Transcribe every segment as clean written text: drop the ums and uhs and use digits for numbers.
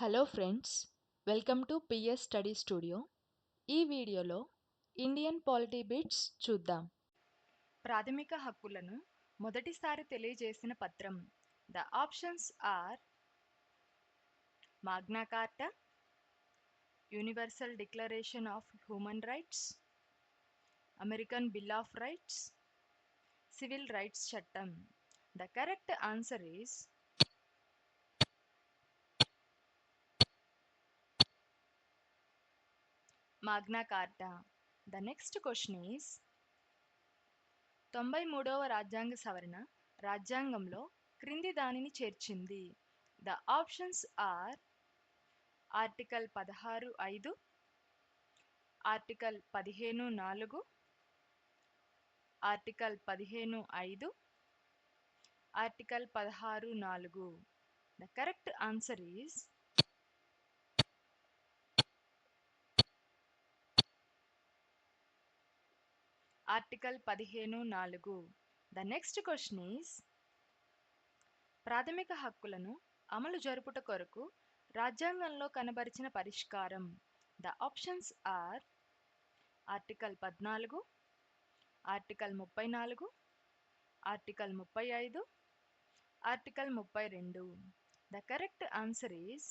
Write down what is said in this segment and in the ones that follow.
Hello friends, welcome to PS study studio. ఈ వీడియోలో Indian polity bits చూద్దాం. ప్రాథమిక హక్కులను మొదటిసారి తెలియజేసిన పత్రం. The options are Magna Carta, universal declaration of human rights, American bill of rights, civil rights చట్టం. The correct answer is Magna Carta. The next question is 93వ రాజ్యాంగ సవరణ రాజ్యాంగంలో క్రింది దానిని చేర్చింది. The options are article 16(5), article 15(4), article 15(5), article 16(4). The correct answer is article 15(4). The next question is ప్రాథమిక హక్కులను అమలు జరుపుట కొరకు రాజ్యాంగంలో కనబరిచిన పరిష్కారం. The options are article 14, article 34, article 35, article 32. The correct answer is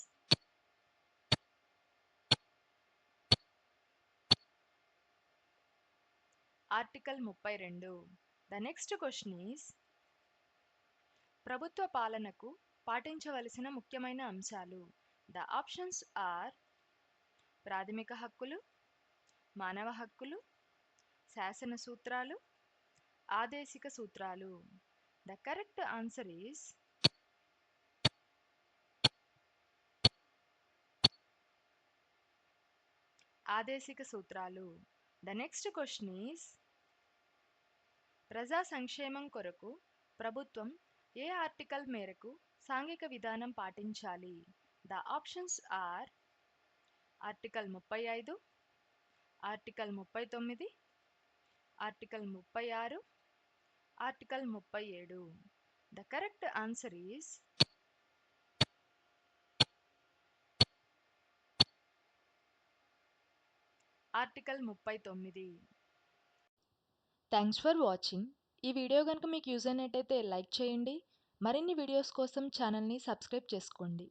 article 32. The next question is ప్రభుత్వ పాలనకు పాటించవలసిన ముఖ్యమైన అంశాలు. ద ఆప్షన్స్ ఆర్ ప్రాథమిక హక్కులు, మానవ హక్కులు, శాసన సూత్రాలు, ఆదేశిక సూత్రాలు. ద కరెక్ట్ ఆన్సర్ ఈస్ ఆదేశిక సూత్రాలు. ద నెక్స్ట్ క్వశ్చన్ ఈస్ ప్రజా సంక్షేమం కొరకు ప్రభుత్వం ఏ ఆర్టికల్ మేరకు సాంఘిక విధానం పాటించాలి. The options are article 35, article 39, article 36, article 37. The correct answer is article 39. Thanks for watching. ఈ వీడియో కనుక మీకు యూజ్ అయినట్టయితే లైక్ చేయండి. మరిన్ని వీడియోస్ కోసం ఛానల్ని సబ్స్క్రైబ్ చేసుకోండి.